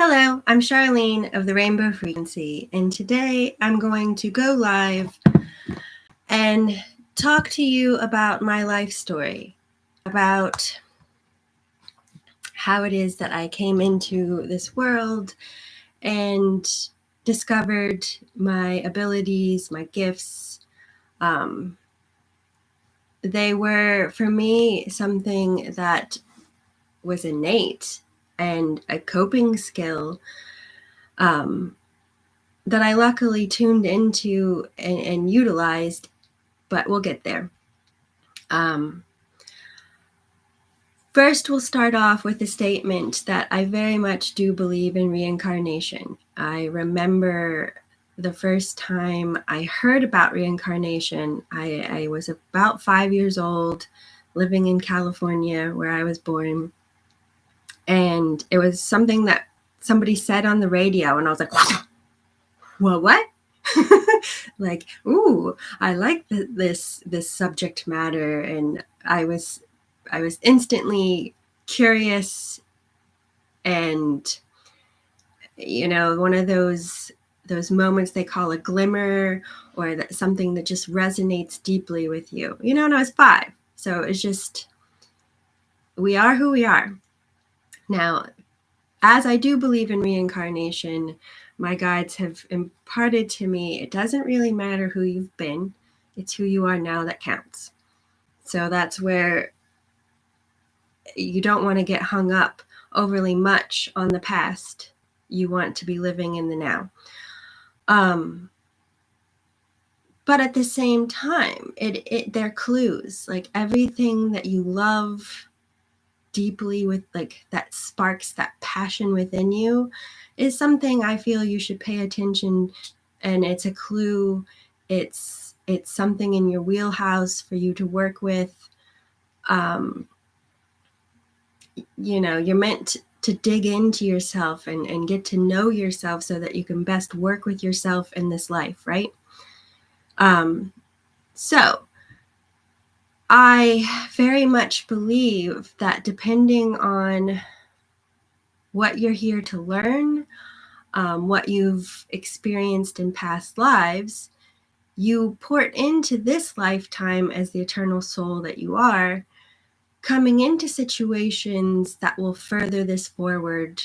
Hello, I'm Charlene of the Rainbow Frequency, and today I'm going to go live and talk to you about my life story, about how it is that I came into this world and discovered my abilities, my gifts. They were, for me, something that was innate and a coping skill that I luckily tuned into and utilized, but we'll get there. First, we'll start off with the statement that I very much do believe in reincarnation. I remember the first time I heard about reincarnation, I was about 5 years old, living in California where I was born. And it was something that somebody said on the radio, and I was like, well, what? Like, ooh, I like this subject matter, and I was instantly curious, and one of those moments they call a glimmer, or that something that just resonates deeply with you. And I was 5, so it's just, we are who we are. Now, as I do believe in reincarnation, my guides have imparted to me, it doesn't really matter who you've been, it's who you are now that counts. So that's where you don't want to get hung up overly much on the past. You want to be living in the now. But at the same time, they're clues. Like, everything that you love deeply, with like that sparks that passion within you, is something I feel you should pay attention, and it's a clue. It's something in your wheelhouse for you to work with. You're meant to dig into yourself and get to know yourself so that you can best work with yourself in this life, right? So I very much believe that depending on what you're here to learn, what you've experienced in past lives, you port into this lifetime as the eternal soul that you are, coming into situations that will further this forward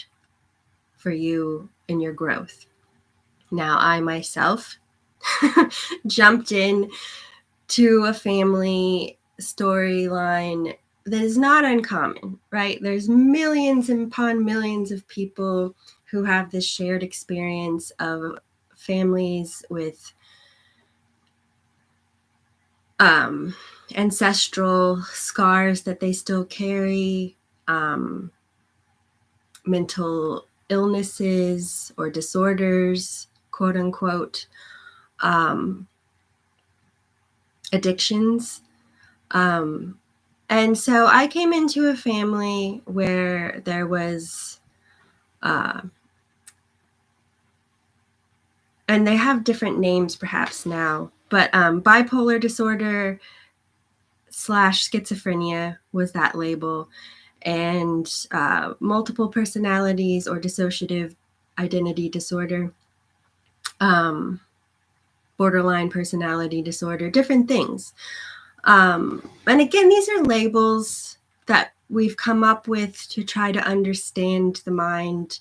for you in your growth. Now, I myself jumped in to a family storyline that is not uncommon, right? There's millions upon millions of people who have this shared experience of families with ancestral scars that they still carry, mental illnesses or disorders, quote unquote, addictions. And so I came into a family where there was, and they have different names perhaps now, but bipolar disorder / schizophrenia was that label, and multiple personalities or dissociative identity disorder, borderline personality disorder, different things. And again, these are labels that we've come up with to try to understand the mind.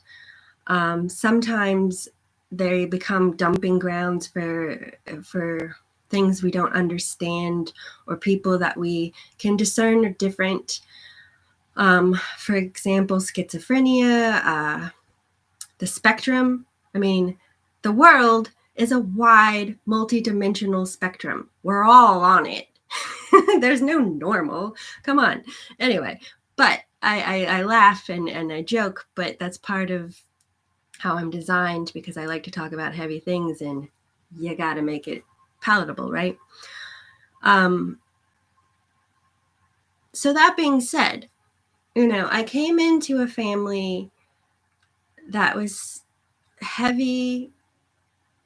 Sometimes they become dumping grounds for things we don't understand, or people that we can discern are different. For example, schizophrenia, the spectrum. I mean, the world is a wide, multi-dimensional spectrum. We're all on it. There's no normal. Come on. Anyway, but I laugh and I joke, but that's part of how I'm designed, because I like to talk about heavy things, and you got to make it palatable, right? So that being said, I came into a family that was heavy,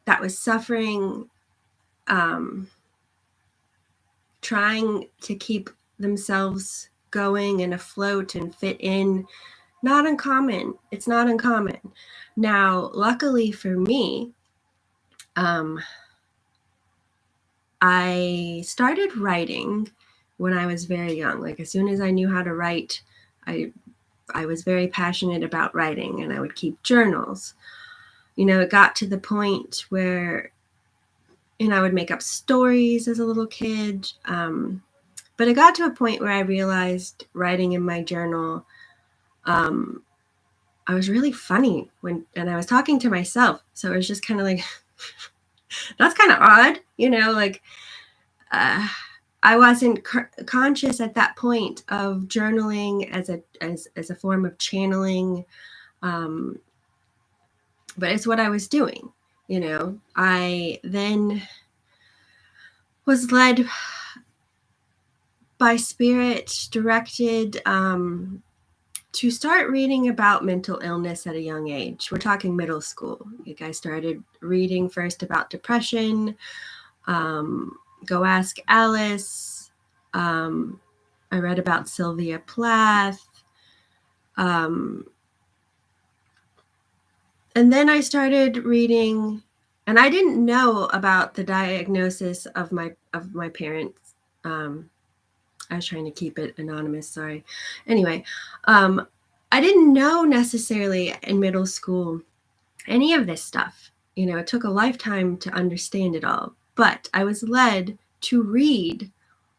that was suffering, trying to keep themselves going and afloat and fit in Not uncommon. It's not uncommon. Now, luckily for me, I started writing when I was very young. Like as soon as I knew how to write, I was very passionate about writing, and I would keep journals. It got to the point where, I would make up stories as a little kid. But it got to a point where I realized writing in my journal, I was really funny and I was talking to myself. So it was just kind of like, that's kind of odd, like, I wasn't conscious at that point of journaling as a form of channeling, but it's what I was doing. I then was led by spirit, directed to start reading about mental illness at a young age. We're talking middle school. Like I started reading first about depression, Go Ask Alice. I read about Sylvia Plath. And then I started reading, and I didn't know about the diagnosis of my parents. I was trying to keep it anonymous, sorry. Anyway, I didn't know necessarily in middle school any of this stuff. It took a lifetime to understand it all, but I was led to read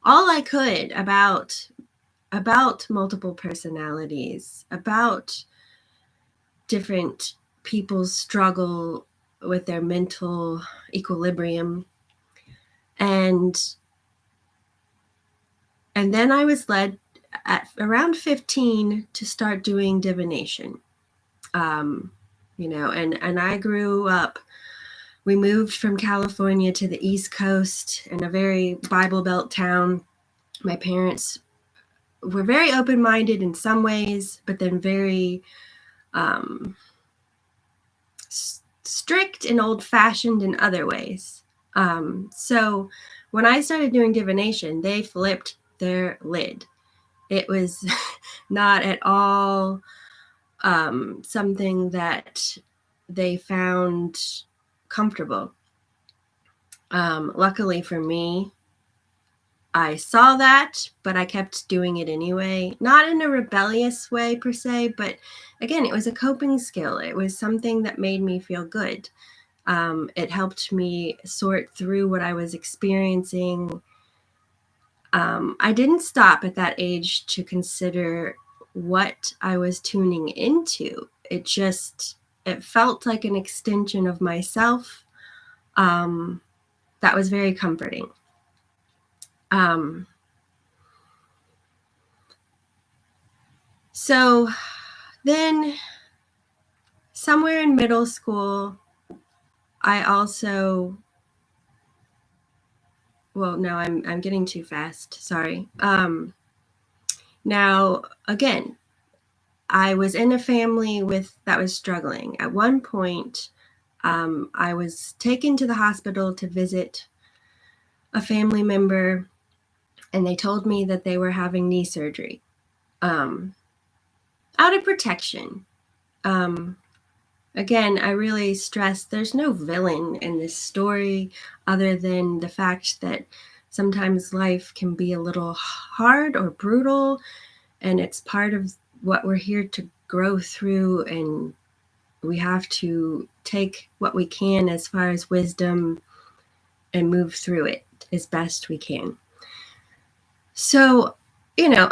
all I could about multiple personalities, about different people's struggle with their mental equilibrium. And then I was led at around 15 to start doing divination. And I grew up, we moved from California to the East Coast in a very Bible Belt town. My parents were very open-minded in some ways, but then very strict and old-fashioned in other ways. So when I started doing divination, they flipped their lid. It was not at all something that they found comfortable. Luckily for me, I saw that, but I kept doing it anyway. Not in a rebellious way per se, but again, it was a coping skill. It was something that made me feel good. It helped me sort through what I was experiencing. I didn't stop at that age to consider what I was tuning into. It felt like an extension of myself. That was very comforting. So then somewhere in middle school, I also, well, no, I'm getting too fast. Sorry. Now, again, I was in a family that was struggling. At one point, I was taken to the hospital to visit a family member, and they told me that they were having knee surgery, out of protection. Again, I really stress there's no villain in this story other than the fact that sometimes life can be a little hard or brutal, and it's part of what we're here to grow through, and we have to take what we can as far as wisdom and move through it as best we can. So,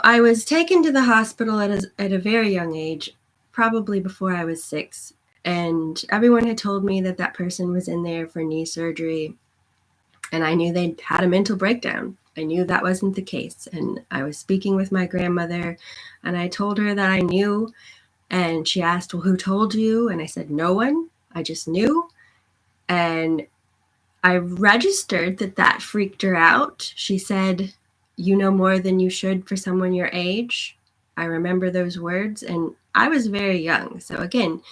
I was taken to the hospital at a very young age, probably before I was 6. And everyone had told me that person was in there for knee surgery. And I knew they'd had a mental breakdown. I knew that wasn't the case. And I was speaking with my grandmother, and I told her that I knew. And she asked, well, who told you? And I said, no one. I just knew. And I registered that freaked her out. She said, you know more than you should for someone your age. I remember those words, and I was very young. So again,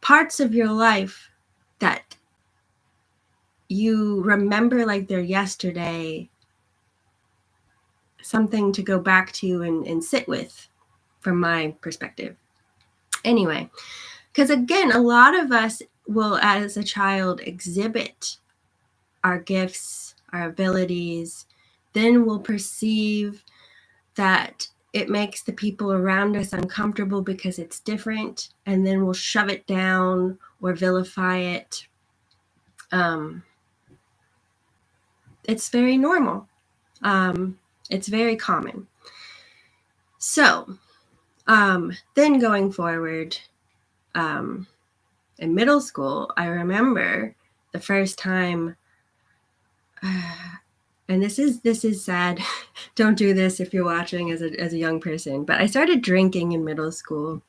parts of your life that you remember like they're yesterday, something to go back to and sit with from my perspective. Anyway, because again, a lot of us will, as a child, exhibit our gifts, our abilities, then we'll perceive that it makes the people around us uncomfortable because it's different, and then we'll shove it down or vilify it. It's very normal. It's very common. So then going forward, in middle school, I remember the first time, and this is sad. Don't do this if you're watching as a young person, but I started drinking in middle school.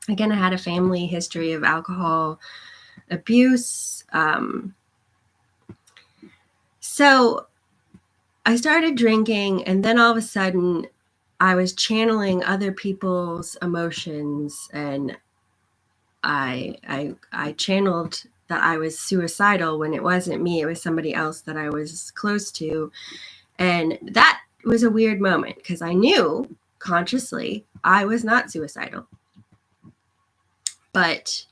Again, I had a family history of alcohol abuse. So I started drinking, and then all of a sudden I was channeling other people's emotions, and I channeled that I was suicidal when it wasn't me. It was somebody else that I was close to. And that was a weird moment because I knew consciously I was not suicidal. But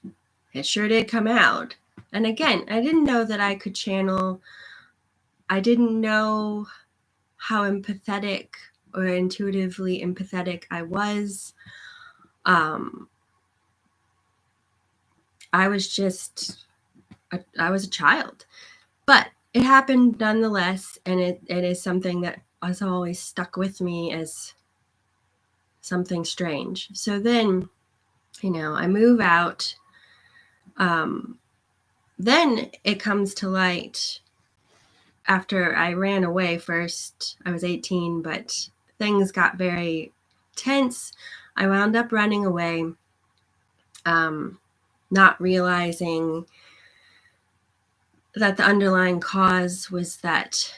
it sure did come out. And again, I didn't know that I could channel. I didn't know how empathetic or intuitively empathetic I was. I was just, I was a child. But it happened nonetheless, and it is something that has always stuck with me as something strange. So then, I move out. Then it comes to light after I ran away first. I was 18, but things got very tense. I wound up running away, not realizing that the underlying cause was that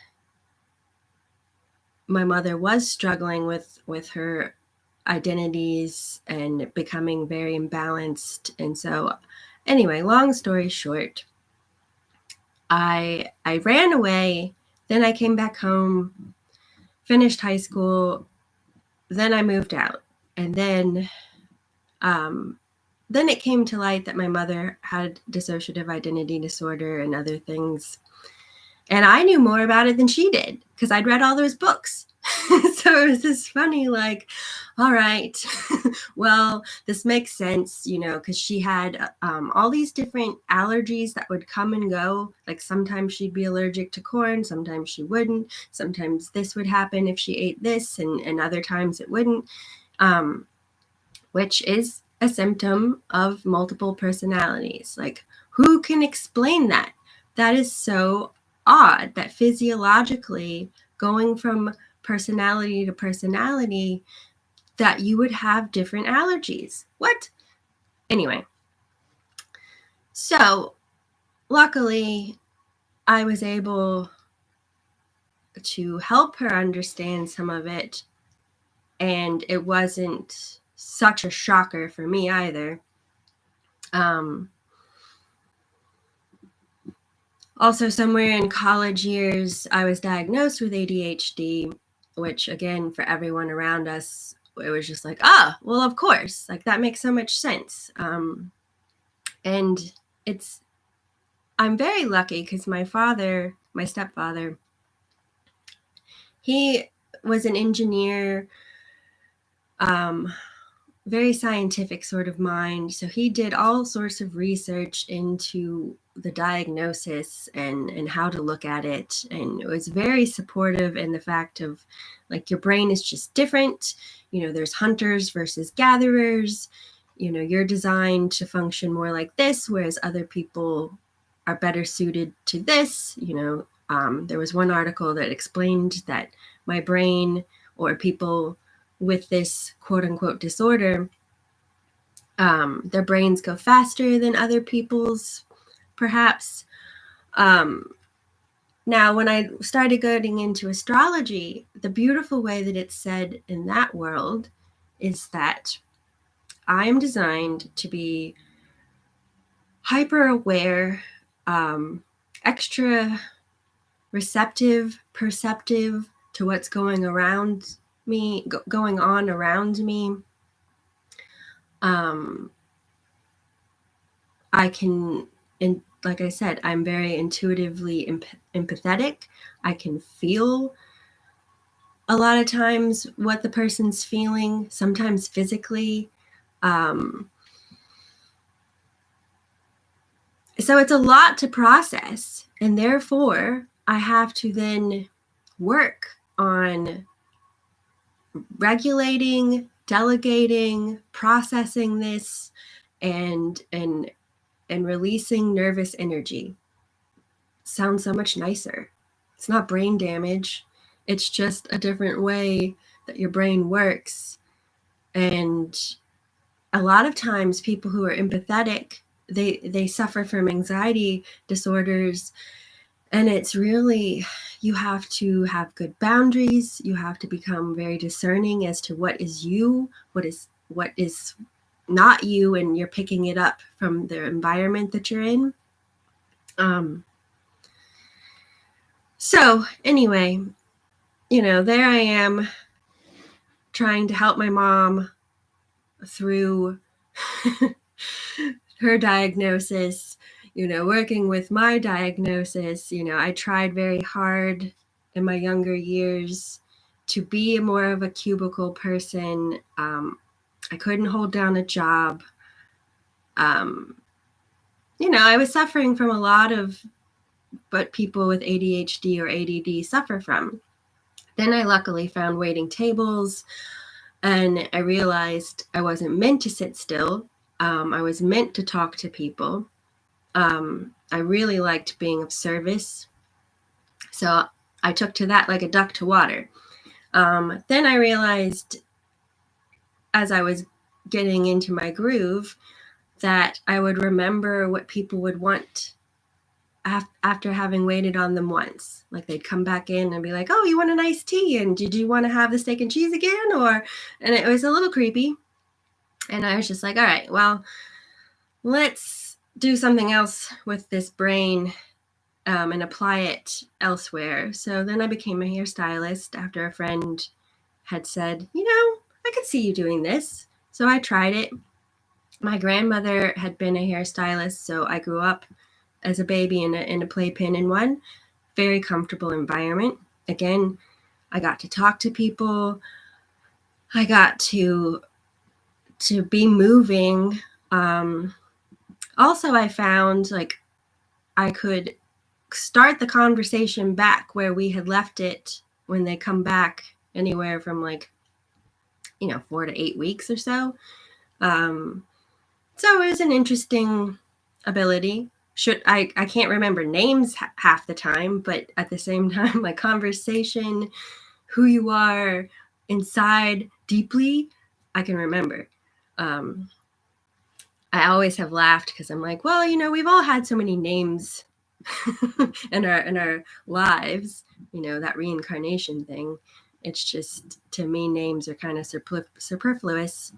my mother was struggling with her identities and becoming very imbalanced. And so anyway, long story short, I ran away, then I came back home, finished high school, then I moved out. And then it came to light that my mother had dissociative identity disorder and other things. And I knew more about it than she did because I'd read all those books. So it was this funny, like, all right, well, this makes sense, because she had all these different allergies that would come and go. Like sometimes she'd be allergic to corn, sometimes she wouldn't. Sometimes this would happen if she ate this, and other times it wouldn't, which is a symptom of multiple personalities. Like, who can explain that? That is so odd that physiologically, going from personality to personality, that you would have different allergies. What? Anyway, so luckily I was able to help her understand some of it, and it wasn't such a shocker for me either. Also, somewhere in college years, I was diagnosed with ADHD, which again, for everyone around us, it was just like, well, of course, like that makes so much sense. And I'm very lucky because my stepfather, he was an engineer, very scientific sort of mind. So he did all sorts of research into the diagnosis and how to look at it. And it was very supportive in the fact of, like, your brain is just different. There's hunters versus gatherers. You're designed to function more like this, whereas other people are better suited to this. There was one article that explained that my brain, or people with this quote unquote disorder, their brains go faster than other people's, perhaps. Now, when I started getting into astrology, the beautiful way that it's said in that world is that I am designed to be hyper aware, extra receptive, perceptive to what's going on around me, I can, and like I said, I'm very intuitively empathetic. I can feel a lot of times what the person's feeling, sometimes physically. So it's a lot to process, and therefore I have to then work on regulating, delegating, processing this, and releasing nervous energy. Sounds so much nicer. It's not brain damage. It's just a different way that your brain works. And a lot of times people who are empathetic, they suffer from anxiety disorders. And it's really, you have to have good boundaries. You have to become very discerning as to what is you, what is not you, and you're picking it up from the environment that you're in. So anyway, there I am trying to help my mom through her diagnosis, working with my diagnosis. I tried very hard in my younger years to be more of a cubicle person. I couldn't hold down a job. I was suffering from a lot of what people with ADHD or ADD suffer from. Then I luckily found waiting tables, and I realized I wasn't meant to sit still. I was meant to talk to people. I really liked being of service. So I took to that like a duck to water. Then I realized, as I was getting into my groove, that I would remember what people would want after having waited on them once. Like they'd come back in and be like, "Oh, you want an iced tea? And did you want to have the steak and cheese again?" And it was a little creepy. And I was just like, all right, well, let's do something else with this brain and apply it elsewhere. So then I became a hairstylist after a friend had said, I could see you doing this. So I tried it. My grandmother had been a hairstylist, so I grew up as a baby in a playpen in one. Very comfortable environment. Again, I got to talk to people. I got to be moving. Also, I found like I could start the conversation back where we had left it when they come back, anywhere from 4 to 8 weeks or so. So it was an interesting ability. I can't remember names half the time, but at the same time, like conversation, who you are inside deeply, I can remember. I always have laughed because I'm like, well, we've all had so many names in our lives, that reincarnation thing. It's just, to me, names are kind of superfluous.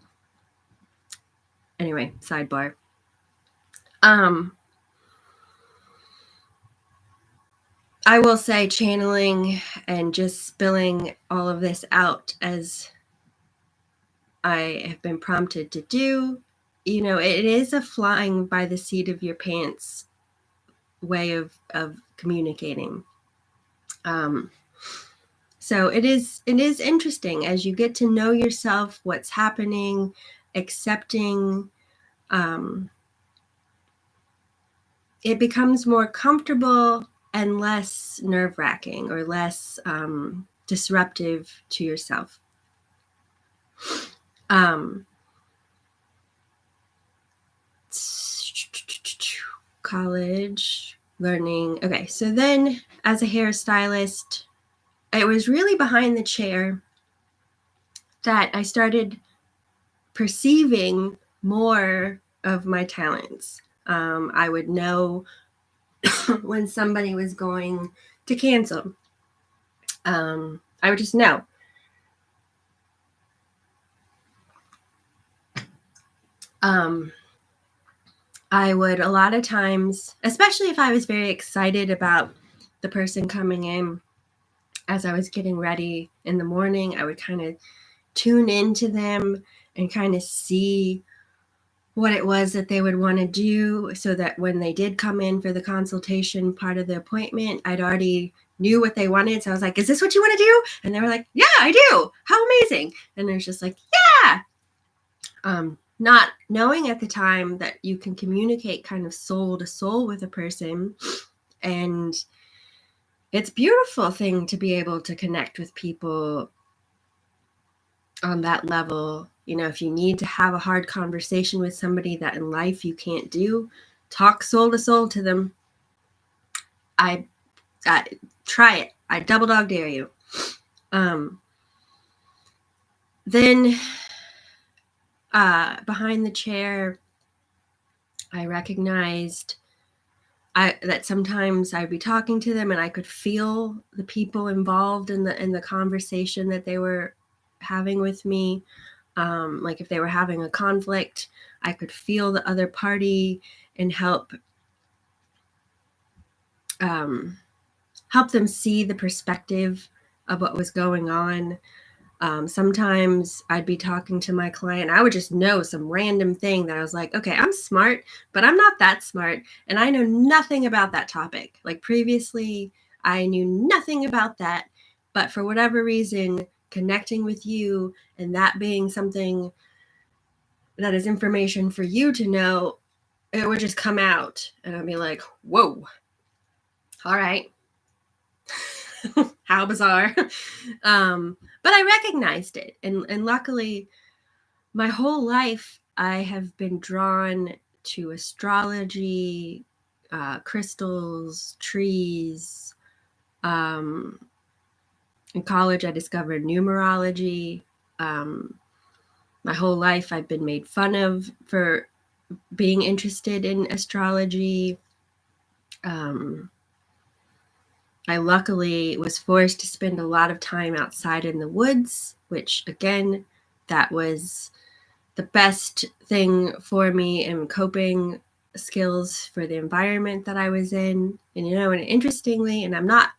Anyway, sidebar. I will say channeling and just spilling all of this out as I have been prompted to do, it is a flying by the seat of your pants way of communicating. So it is interesting as you get to know yourself, what's happening, accepting. It becomes more comfortable and less nerve-wracking or less disruptive to yourself. College, learning. Okay, so then as a hairstylist, it was really behind the chair that I started perceiving more of my talents. I would know when somebody was going to cancel. I would just know. I would, a lot of times, especially if I was very excited about the person coming in, as I was getting ready in the morning, I would kind of tune into them and kind of see what it was that they would want to do, so that when they did come in for the consultation part of the appointment, I'd already knew what they wanted. So I was like, is this what you want to do? And they were like, yeah, I do. How amazing. And there's just like, yeah. Not knowing at the time that you can communicate kind of soul to soul with a person. And it's a beautiful thing to be able to connect with people on that level. You know, if you need to have a hard conversation with somebody that in life you can't do, talk soul to soul to them. I try it. I double dog dare you. Then behind the chair, I recognized that sometimes I'd be talking to them and I could feel the people involved in the conversation that they were having with me. Like if they were having a conflict, I could feel the other party and help them see the perspective of what was going on. Sometimes I'd be talking to my client. I would just know some random thing that I was like, okay, I'm smart, but I'm not that smart. And I know nothing about that topic. Like previously, I knew nothing about that. But for whatever reason, connecting with you and that being something that is information for you to know, it would just come out. And I'd be like, whoa, all right. How bizarre. But I recognized it. And luckily, my whole life, I have been drawn to astrology, crystals, trees. In college, I discovered numerology. My whole life, I've been made fun of for being interested in astrology. I luckily was forced to spend a lot of time outside in the woods, which again, that was the best thing for me in coping skills for the environment that I was in. And, you know, and interestingly, and I'm not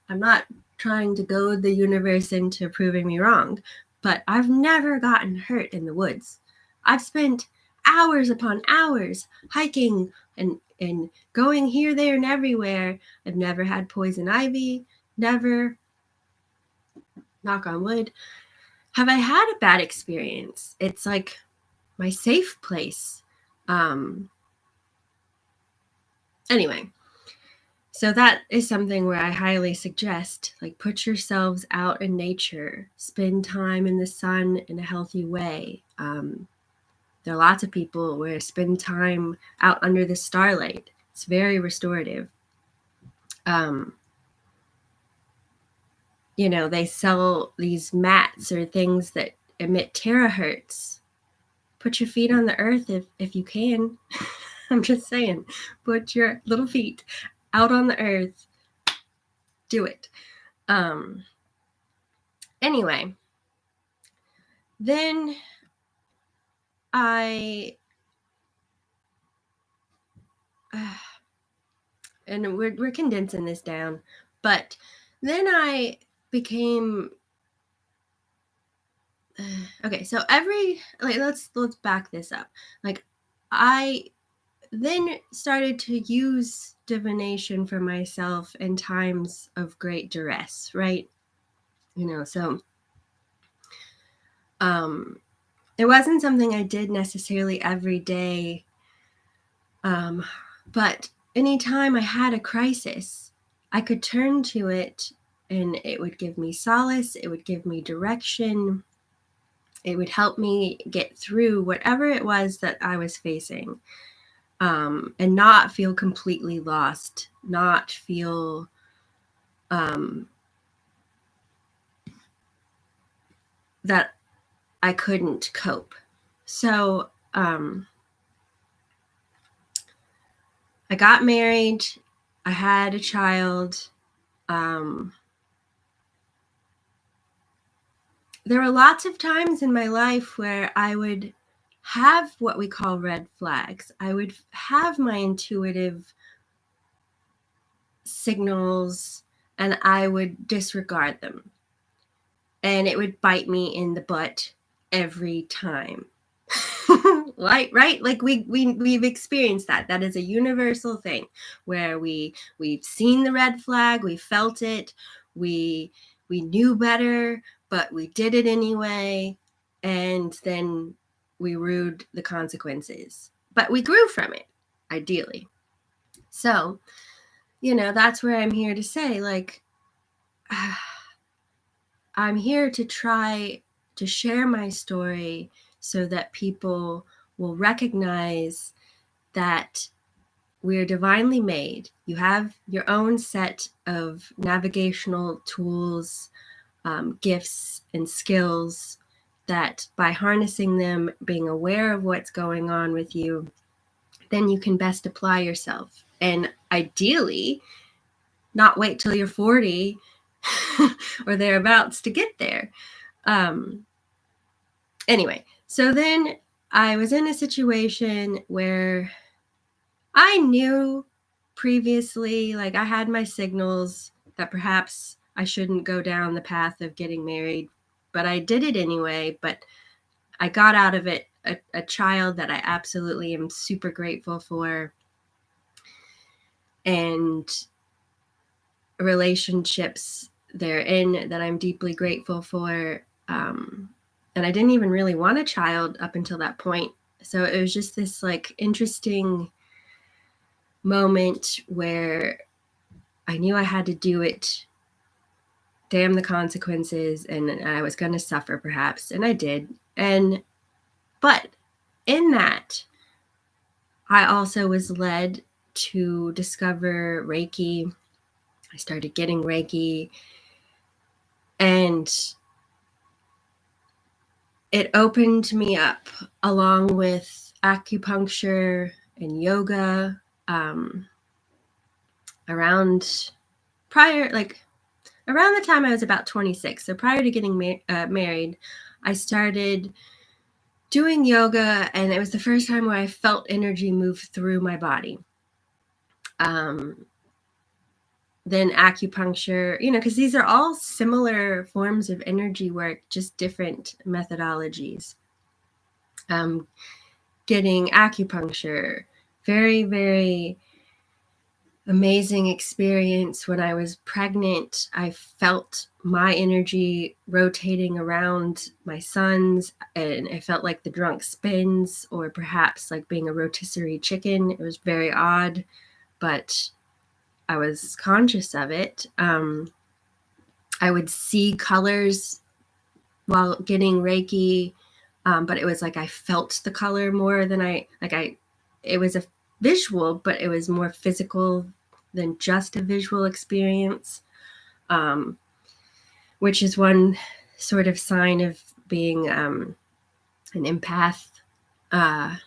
trying to goad the universe into proving me wrong, but I've never gotten hurt in the woods. I've spent hours upon hours hiking and going here, there, and everywhere. I've never had poison ivy, never, knock on wood, have I had a bad experience. It's like my safe place. Anyway, so that is something where I highly suggest, like, put yourselves out in nature, spend time in the sun in a healthy way. There are lots of people where spend time out under the starlight. It's very restorative. You know, they sell these mats or things that emit terahertz. Put your feet on the earth if you can. I'm just saying, put your little feet out on the earth. Do it. Anyway, then and we're condensing this down, but then I became okay. So let's back this up. Like, I then started to use divination for myself in times of great duress, right? You know, so it wasn't something I did necessarily every day, but anytime I had a crisis, I could turn to it and it would give me solace, it would give me direction, it would help me get through whatever it was that I was facing, and not feel completely lost, not feel that I couldn't cope. So I got married, I had a child. There were lots of times in my life where I would have what we call red flags. I would have my intuitive signals and I would disregard them. And it would bite me in the butt every time. right? Like we've experienced that. That is a universal thing where we've seen the red flag, we felt it, we knew better, but we did it anyway, and then we rued the consequences. But we grew from it, ideally. So, that's where I'm here to say, like, I'm here to try to share my story so that people will recognize that we're divinely made. You have your own set of navigational tools, gifts, and skills that by harnessing them, being aware of what's going on with you, then you can best apply yourself. And ideally, not wait till you're 40 or thereabouts to get there. Anyway, so then I was in a situation where I knew previously, like I had my signals that perhaps I shouldn't go down the path of getting married, but I did it anyway. But I got out of it a child that I absolutely am super grateful for, and relationships therein that I'm deeply grateful for. And I didn't even really want a child up until that point. So it was just this like interesting moment where I knew I had to do it. Damn the consequences, and I was going to suffer perhaps, and I did. But in that, I also was led to discover Reiki. I started getting Reiki, and it opened me up, along with acupuncture and yoga, around the time I was about 26. So prior to getting married, I started doing yoga, and it was the first time where I felt energy move through my body. Then acupuncture, because these are all similar forms of energy work, just different methodologies. Getting acupuncture, very, very amazing experience. When I was pregnant, I felt my energy rotating around my son's, and it felt like the drunk spins, or perhaps like being a rotisserie chicken. It was very odd, but I was conscious of it. I would see colors while getting Reiki, but it was like I felt the color more than it was a visual, but it was more physical than just a visual experience, which is one sort of sign of being an empath. But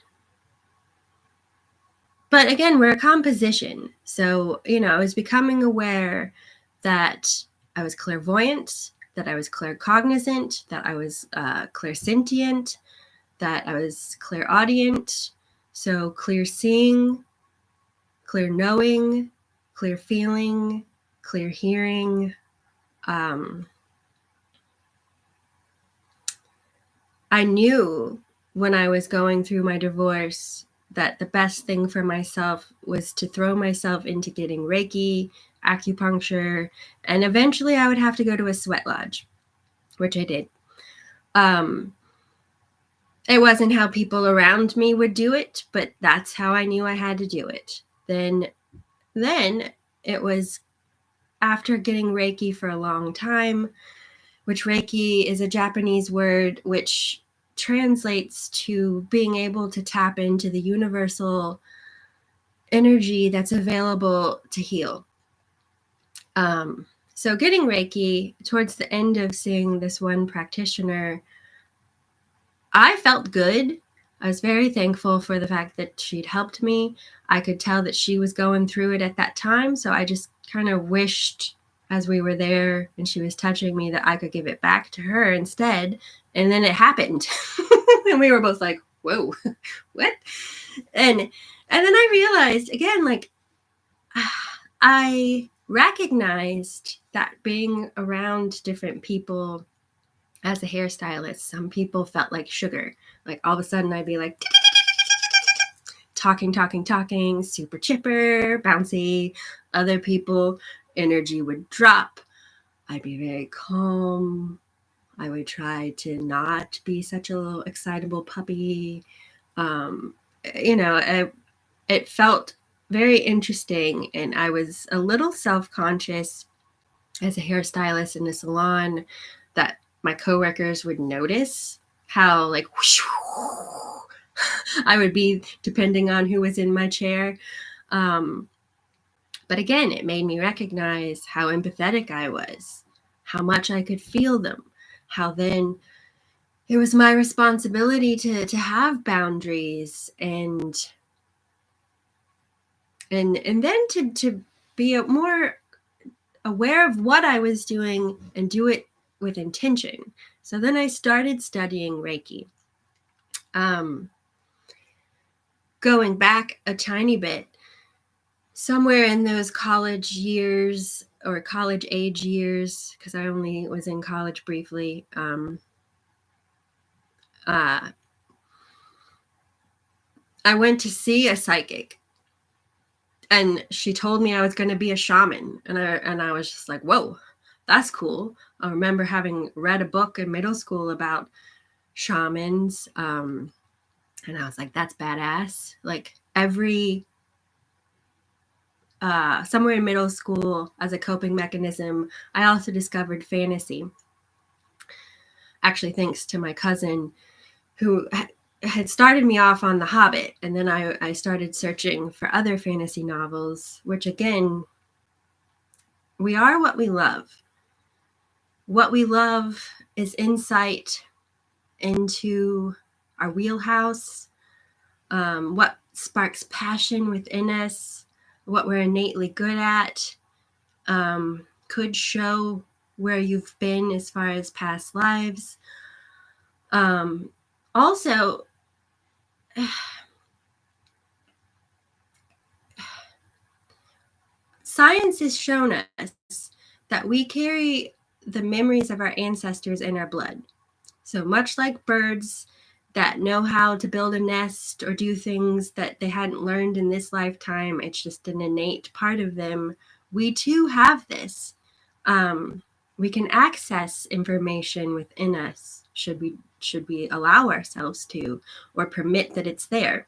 again, we're a composition. So, I was becoming aware that I was clairvoyant, that I was claircognizant, that I was clairsentient, that I was clairaudient. So clear seeing, clear knowing, clear feeling, clear hearing. I knew when I was going through my divorce that the best thing for myself was to throw myself into getting Reiki, acupuncture, and eventually I would have to go to a sweat lodge, which I did. It wasn't how people around me would do it, but that's how I knew I had to do it. Then it was after getting Reiki for a long time, which Reiki is a Japanese word which translates to being able to tap into the universal energy that's available to heal. So getting Reiki, towards the end of seeing this one practitioner, I felt good. I was very thankful for the fact that she'd helped me. I could tell that she was going through it at that time, so I just kind of wished, as we were there and she was touching me, that I could give it back to her instead. And then it happened. And we were both like, whoa, what? And then I realized again, like, I recognized that being around different people as a hairstylist, some people felt like sugar. Like all of a sudden I'd be like, talking, super chipper, bouncy. Other people, energy would drop. I'd be very calm. I would try to not be such a little excitable puppy. It felt very interesting, and I was a little self-conscious as a hairstylist in a salon that my coworkers would notice how like whoosh, I would be depending on who was in my chair. But again, it made me recognize how empathetic I was, how much I could feel them, how then it was my responsibility to have boundaries and then to be more aware of what I was doing and do it with intention. So then I started studying Reiki. Going back a tiny bit, somewhere in those college years or college age years, because I only was in college briefly, I went to see a psychic, and she told me I was going to be a shaman, and I was just like, whoa, that's cool. I remember having read a book in middle school about shamans, and I was like, that's badass. Like somewhere in middle school, as a coping mechanism, I also discovered fantasy. Actually, thanks to my cousin who had started me off on The Hobbit, and then I started searching for other fantasy novels, which again, we are what we love. What we love is insight into our wheelhouse, what sparks passion within us, what we're innately good at, could show where you've been as far as past lives. Also, science has shown us that we carry the memories of our ancestors in our blood. So much like birds that know how to build a nest or do things that they hadn't learned in this lifetime, it's just an innate part of them. We too have this. We can access information within us should we allow ourselves to, or permit that it's there.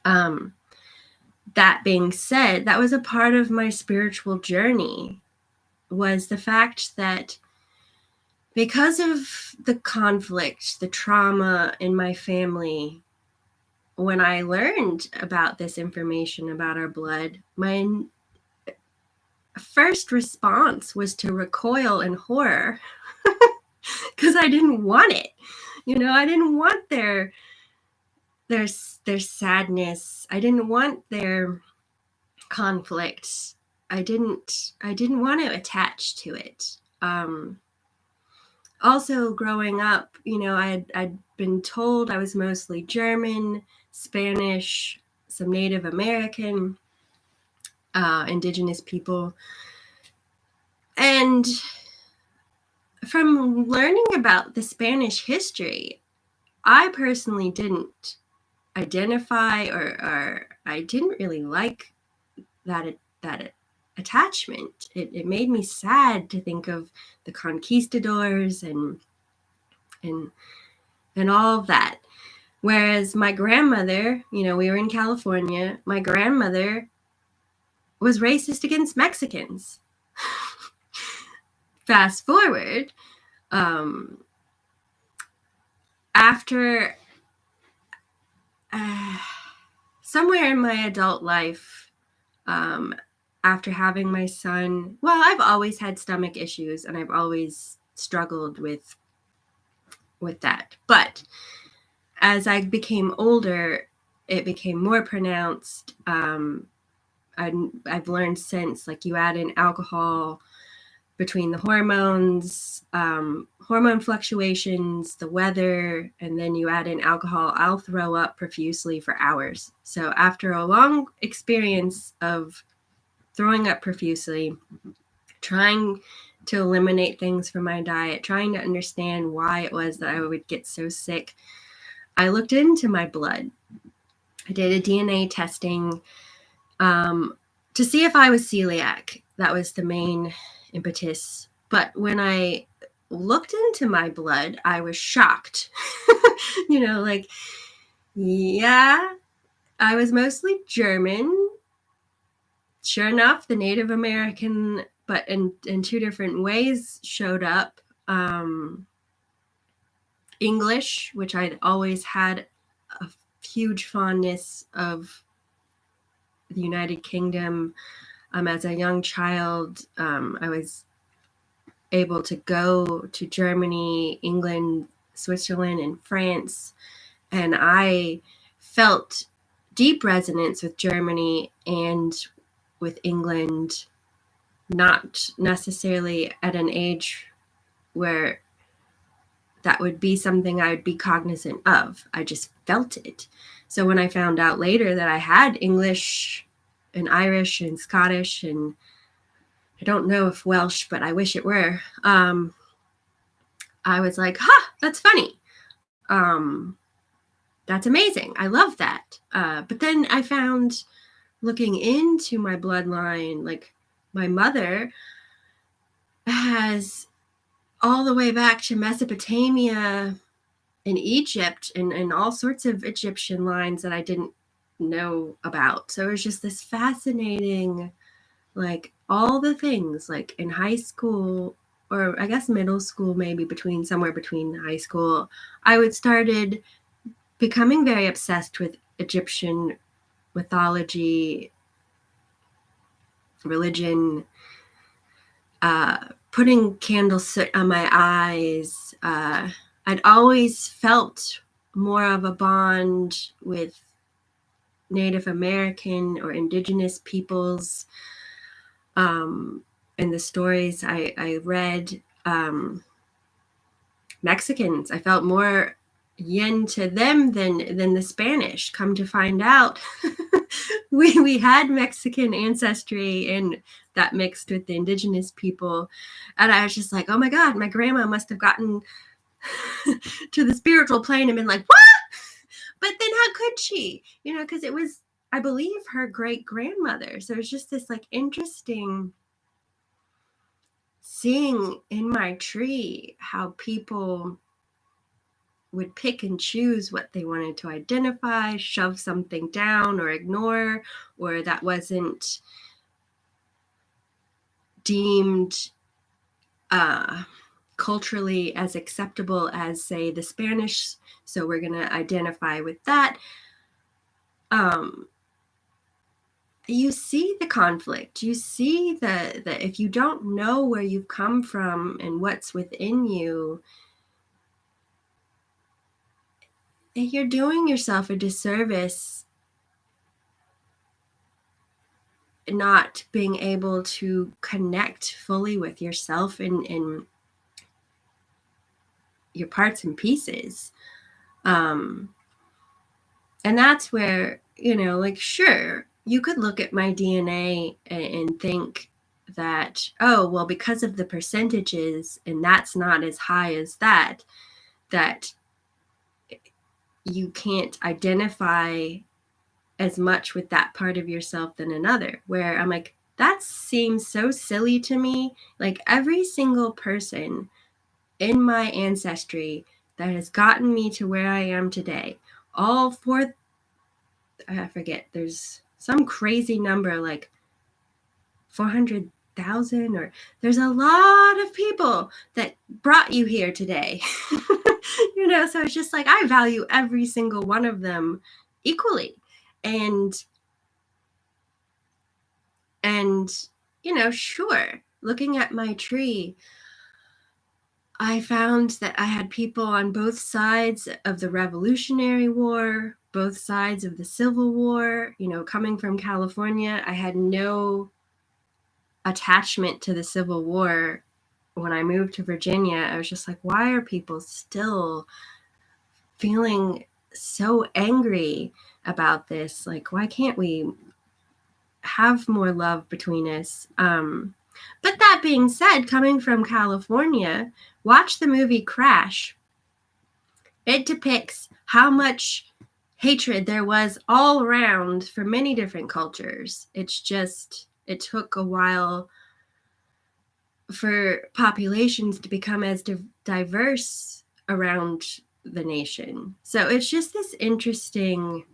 That being said, that was a part of my spiritual journey, was the fact that because of the conflict, the trauma in my family, when I learned about this information about our blood, my first response was to recoil in horror because I didn't want it. I didn't want their sadness. I didn't want their conflict. I didn't want to attach to it. Also, growing up, I'd been told I was mostly German, Spanish, some Native American, indigenous people. And from learning about the Spanish history, I personally didn't identify or I didn't really like that attachment. It made me sad to think of the conquistadors and all of that. Whereas my grandmother, we were in California, my grandmother was racist against Mexicans. Fast forward, after somewhere in my adult life, after having my son, well, I've always had stomach issues and I've always struggled with that. But as I became older, it became more pronounced. I've learned since, like, you add in alcohol between the hormones, hormone fluctuations, the weather, and then you add in alcohol, I'll throw up profusely for hours. So after a long experience of throwing up profusely, trying to eliminate things from my diet, trying to understand why it was that I would get so sick, I looked into my blood. I did a DNA testing to see if I was celiac. That was the main impetus. But when I looked into my blood, I was shocked. Like, yeah, I was mostly German. Sure enough, the Native American, but in two different ways, showed up. English, which I'd always had a huge fondness of the United Kingdom. As a young child, I was able to go to Germany, England, Switzerland, and France, and I felt deep resonance with Germany and with England, not necessarily at an age where that would be something I would be cognizant of. I just felt it. So when I found out later that I had English and Irish and Scottish, and I don't know if Welsh, but I wish it were, I was like, that's funny. That's amazing. I love that. But then I found, looking into my bloodline, like my mother has all the way back to Mesopotamia and Egypt and all sorts of Egyptian lines that I didn't know about. So it was just this fascinating, like all the things, like in high school, or I guess middle school, maybe somewhere between high school, I started becoming very obsessed with Egyptian mythology, religion, putting candle soot on my eyes. I'd always felt more of a bond with Native American or indigenous peoples. In the stories I read, Mexicans, I felt more yin to them than the Spanish. Come to find out, we had Mexican ancestry, and that mixed with the indigenous people. And I was just like, oh my God, my grandma must have gotten to the spiritual plane and been like, what? But then how could she? Because it was, I believe, her great grandmother. So it's just this like interesting seeing in my tree how people would pick and choose what they wanted to identify, shove something down or ignore, or that wasn't deemed culturally as acceptable as, say, the Spanish. So we're going to identify with that. You see the conflict. You see that if you don't know where you've come from and what's within you, you're doing yourself a disservice not being able to connect fully with yourself and your parts and pieces. And that's where, like, sure, you could look at my DNA and think that, oh, well, because of the percentages, and that's not as high as that you can't identify as much with that part of yourself than another, where I'm like, that seems so silly to me. Like every single person in my ancestry that has gotten me to where I am today, all four, I forget, there's some crazy number, like 400,000, or there's a lot of people that brought you here today. So it's just like, I value every single one of them equally. And sure, looking at my tree, I found that I had people on both sides of the Revolutionary War, both sides of the Civil War. Coming from California, I had no attachment to the Civil War. When I moved to Virginia, I was just like, why are people still feeling so angry about this? Like, why can't we have more love between us? But that being said, coming from California, watch the movie Crash. It depicts how much hatred there was all around for many different cultures. It's just, it took a while for populations to become as diverse around the nation. So it's just this interesting,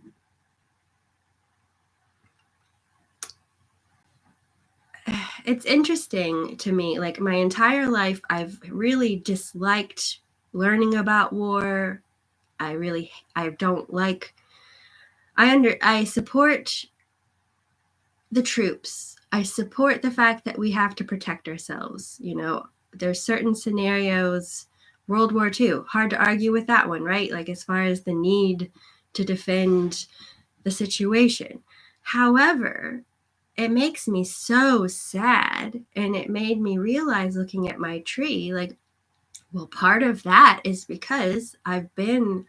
it's interesting to me. Like my entire life, I've really disliked learning about war. I don't like, I support the troops. I support the fact that we have to protect ourselves. You know, there's certain scenarios, World War II, hard to argue with that one, right? Like as far as the need to defend the situation. However, it makes me so sad, and it made me realize looking at my tree, like, well, part of that is because I've been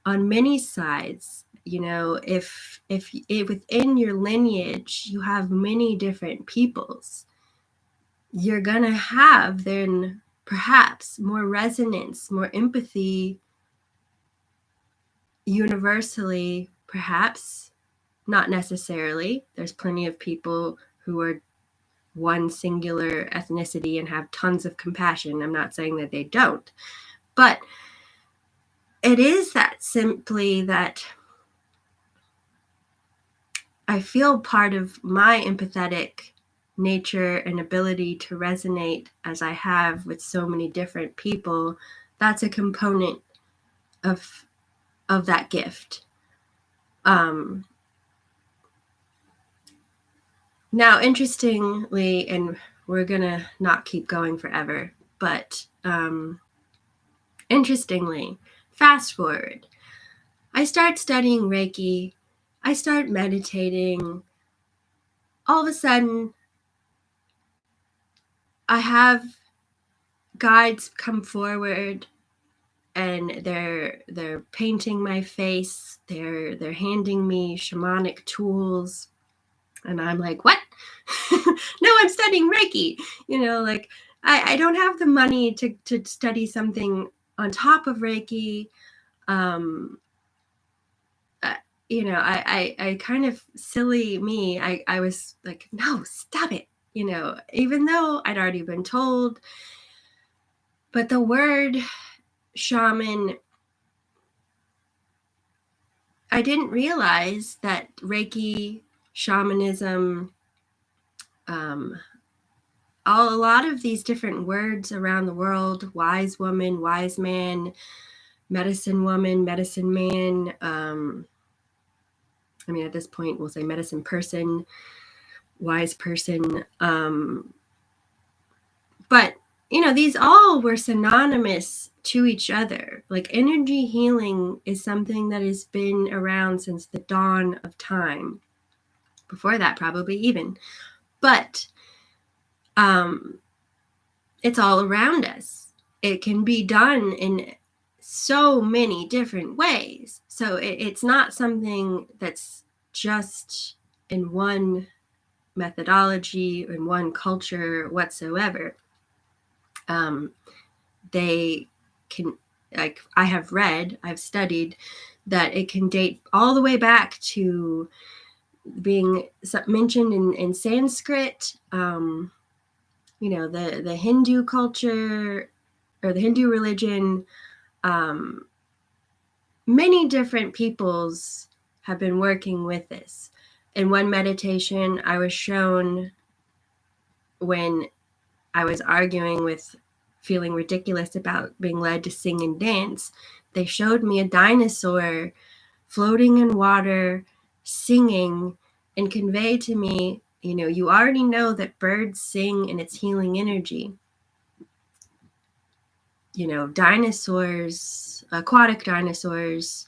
on many sides. You know, if within your lineage you have many different peoples, you're gonna have then perhaps more resonance, more empathy universally, perhaps not necessarily. There's plenty of people who are one singular ethnicity and have tons of compassion. I'm not saying that they don't, but it is that simply that I feel part of my empathetic nature and ability to resonate as I have with so many different people. That's a component of that gift. Now, interestingly, and we're gonna not keep going forever, but interestingly, fast forward, I start studying Reiki, I start meditating. All of a sudden, I have guides come forward, and they're painting my face. They're handing me shamanic tools, and I'm like, what? No, I'm studying Reiki. You know, like I don't have the money to study something on top of Reiki. You know, I kind of, silly me, I was like, no, stop it. You know, even though I'd already been told, but the word shaman, I didn't realize that Reiki, shamanism, a lot of these different words around the world, wise woman, wise man, medicine woman, medicine man. I mean, at this point, we'll say medicine person, wise person. But, you know, these all were synonymous to each other. Like energy healing is something that has been around since the dawn of time. Before that, probably even. But it's all around us. It can be done in so many different ways. So it's not something that's just in one methodology or in one culture whatsoever. They can, like I've studied that it can date all the way back to being mentioned in Sanskrit. You know, the Hindu culture or the Hindu religion. Many different peoples have been working with this. In one meditation, I was shown, when I was arguing with feeling ridiculous about being led to sing and dance, they showed me a dinosaur floating in water, singing, and conveyed to me, you know, you already know that birds sing and it's healing energy. You know, dinosaurs, aquatic dinosaurs,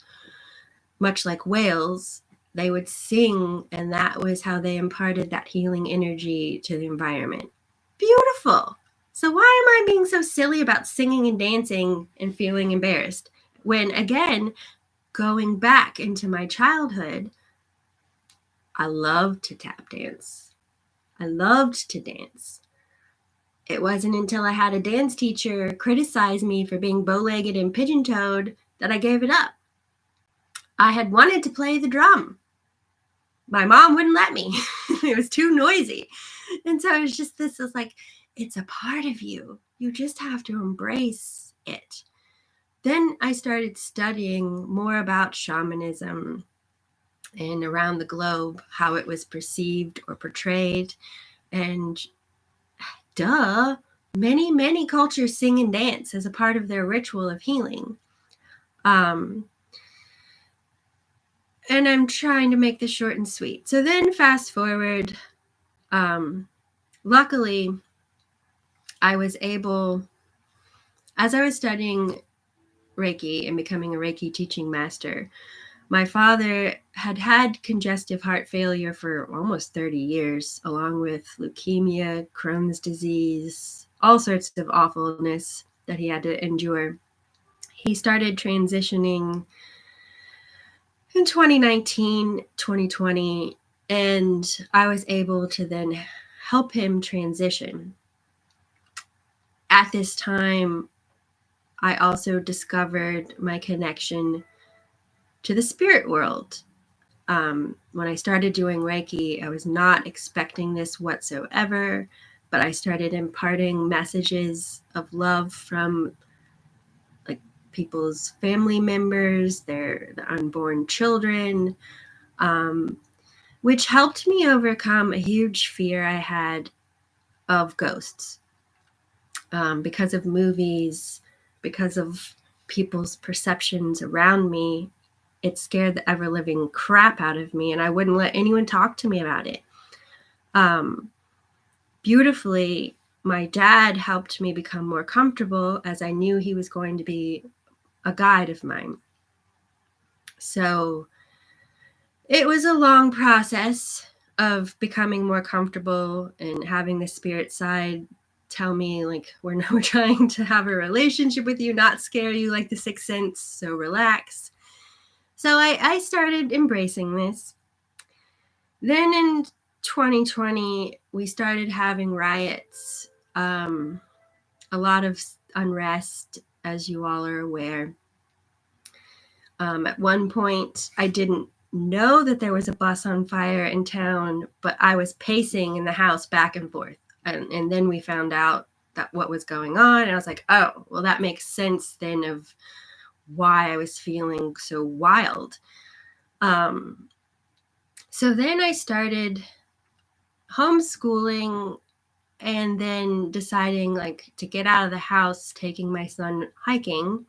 much like whales, they would sing, and that was how they imparted that healing energy to the environment. Beautiful. So why am I being so silly about singing and dancing and feeling embarrassed? When, again, going back into my childhood, I loved to tap dance. I loved to dance. It wasn't until I had a dance teacher criticize me for being bow-legged and pigeon-toed that I gave it up. I had wanted to play the drum. My mom wouldn't let me. It was too noisy. And so it was just this is like, it's a part of you. You just have to embrace it. Then I started studying more about shamanism and around the globe, how it was perceived or portrayed. And many cultures sing and dance as a part of their ritual of healing. And I'm trying to make this short and sweet. So then fast forward, luckily, I was able, as I was studying Reiki and becoming a Reiki teaching master, my father had had congestive heart failure for almost 30 years, along with leukemia, Crohn's disease, all sorts of awfulness that he had to endure. He started transitioning in 2019, 2020, and I was able to then help him transition. At this time, I also discovered my connection to the spirit world. When I started doing Reiki, I was not expecting this whatsoever, but I started imparting messages of love from like people's family members, their unborn children, which helped me overcome a huge fear I had of ghosts. Because of movies, because of people's perceptions around me, it scared the ever-living crap out of me, and I wouldn't let anyone talk to me about it. Beautifully, my dad helped me become more comfortable, as I knew he was going to be a guide of mine. So it was a long process of becoming more comfortable and having the spirit side tell me, like, we're trying to have a relationship with you, not scare you like the Sixth Sense, so relax. So I started embracing this. Then in 2020, we started having riots, a lot of unrest, as you all are aware. At one point, I didn't know that there was a bus on fire in town, but I was pacing in the house back and forth. And then we found out that what was going on. And I was like, oh, well, that makes sense then of why I was feeling so wild. So then I started homeschooling and then deciding like to get out of the house, taking my son hiking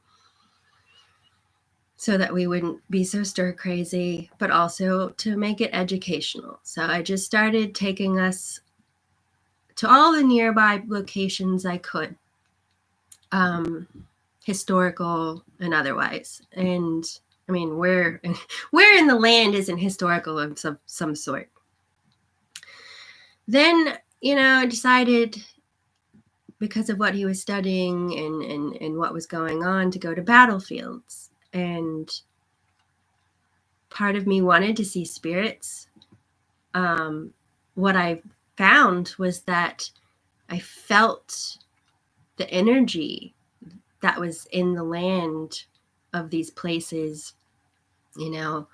so that we wouldn't be so stir crazy, but also to make it educational. So I just started taking us to all the nearby locations I could, historical and otherwise. And I mean, where in the land isn't historical of some sort? Then, I decided, because of what he was studying and what was going on, to go to battlefields. And part of me wanted to see spirits. What I found was that I felt the energy that was in the land of these places. I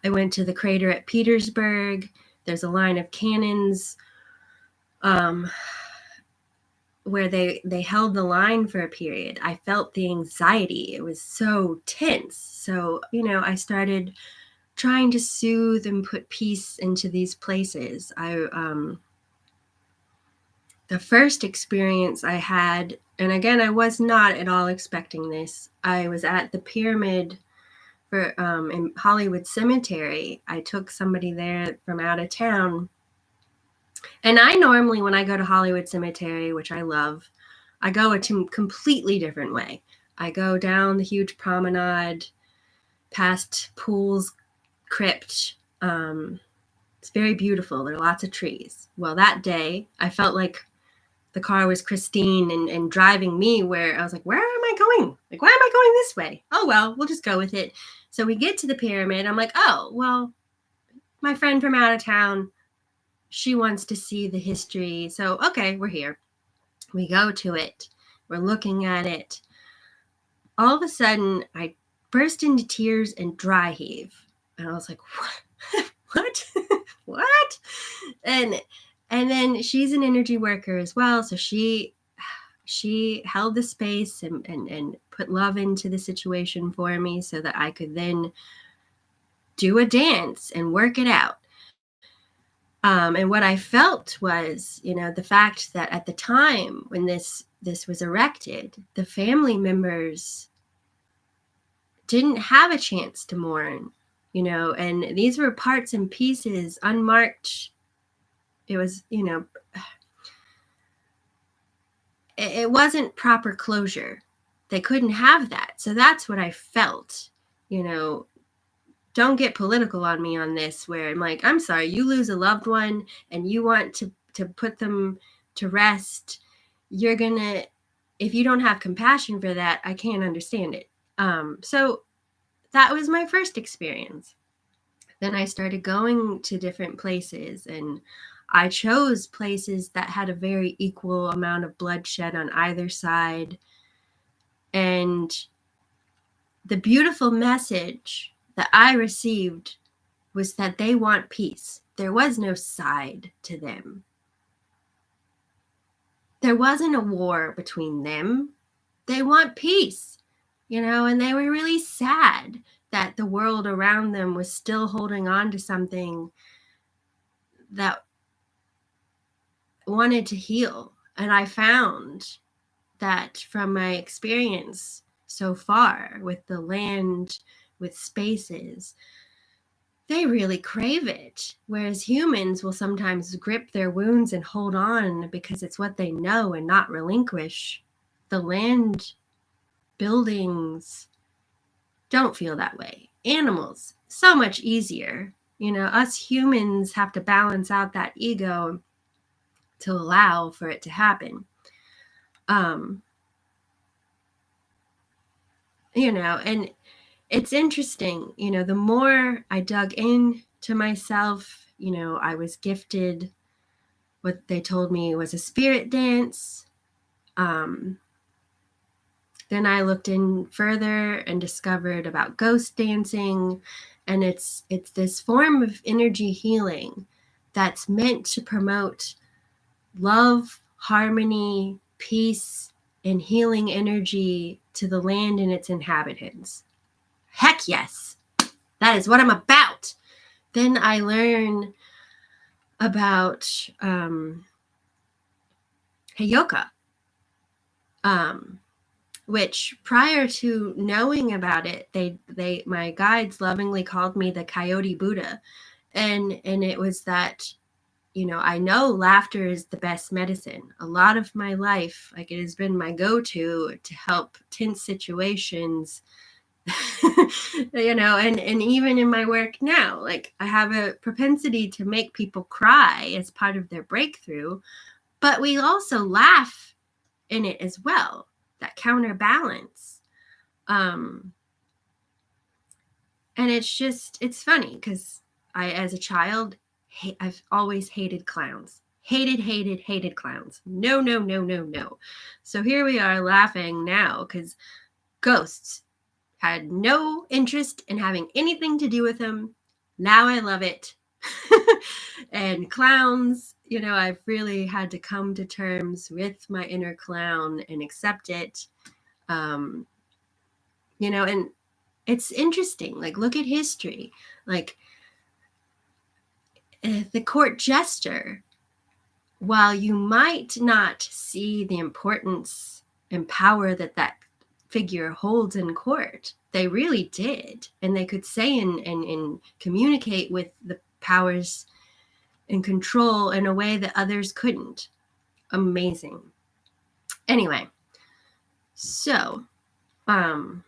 went to the crater at Petersburg. There's a line of cannons where they held the line for a period. I felt the anxiety. It was so tense. So, I started trying to soothe and put peace into these places. The first experience I had, and again, I was not at all expecting this. I was at the pyramid in Hollywood Cemetery. I took somebody there from out of town. And I normally, when I go to Hollywood Cemetery, which I love, I go a completely different way. I go down the huge promenade, past Poole's crypt. It's very beautiful. There are lots of trees. Well, that day, I felt like the car was Christine and driving me where I was like, where am I going? Like, why am I going this way? Oh, well, we'll just go with it. So we get to the pyramid. I'm like, oh, well, my friend from out of town, she wants to see the history. So, okay, we're here. We go to it. We're looking at it. All of a sudden, I burst into tears and dry heave. And I was like, what? What? And then she's an energy worker as well. So she held the space and put love into the situation for me so that I could then do a dance and work it out. And what I felt was, the fact that at the time when this was erected, the family members didn't have a chance to mourn, and these were parts and pieces unmarked. It was, it wasn't proper closure. They couldn't have that. So that's what I felt, Don't get political on me on this, where I'm like, I'm sorry, you lose a loved one and you want to put them to rest. You're gonna, if you don't have compassion for that, I can't understand it. So that was my first experience. Then I started going to different places, and I chose places that had a very equal amount of bloodshed on either side. And the beautiful message that I received was that they want peace. There was no side to them. There wasn't a war between them. They want peace, and they were really sad that the world around them was still holding on to something that wanted to heal. And I found that from my experience so far with the land, with spaces, they really crave it. Whereas humans will sometimes grip their wounds and hold on because it's what they know and not relinquish. The land, buildings don't feel that way. Animals, so much easier. Us humans have to balance out that ego to allow for it to happen. And it's interesting, the more I dug into myself, I was gifted what they told me was a spirit dance. Then I looked in further and discovered about ghost dancing. And it's this form of energy healing that's meant to promote love, harmony, peace, and healing energy to the land and its inhabitants. Heck yes, that is what I'm about. Then I learn about Heyoka, which prior to knowing about it, they my guides lovingly called me the Coyote Buddha, and it was that, I know laughter is the best medicine. A lot of my life, like, it has been my go-to to help tense situations. And even in my work now, like, I have a propensity to make people cry as part of their breakthrough, but we also laugh in it as well, that counterbalance. And it's funny because I, as a child, I've always hated clowns. Hated clowns. No. So here we are laughing now because ghosts had no interest in having anything to do with them. Now I love it. And clowns, I've really had to come to terms with my inner clown and accept it. And it's interesting. Like, look at history. Like, the court jester, while you might not see the importance and power that figure holds in court, they really did. And they could say and communicate with the powers and control in a way that others couldn't. Amazing. Anyway, so the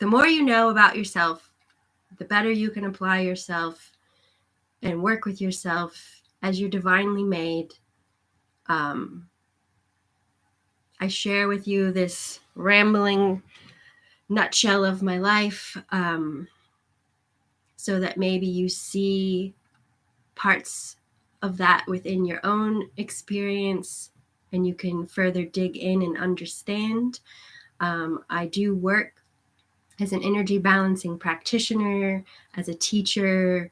more you know about yourself, the better you can apply yourself and work with yourself as you're divinely made. I share with you this rambling nutshell of my life, so that maybe you see parts of that within your own experience and you can further dig in and understand. I do work as an energy balancing practitioner, as a teacher,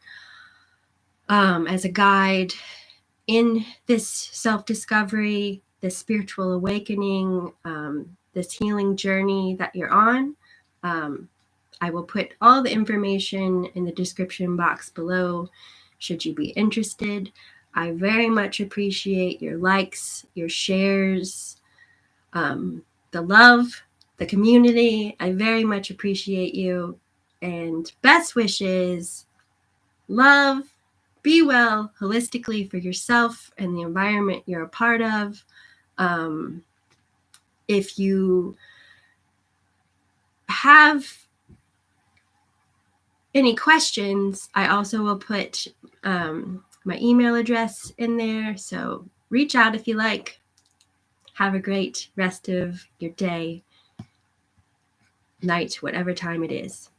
as a guide in this self-discovery, this spiritual awakening, this healing journey that you're on. I will put all the information in the description box below should you be interested. I very much appreciate your likes, your shares, the love, the community. I very much appreciate you. And best wishes, love, be well holistically for yourself and the environment you're a part of. If you have any questions, I also will put my email address in there. So reach out if you like. Have a great rest of your day, night, whatever time it is.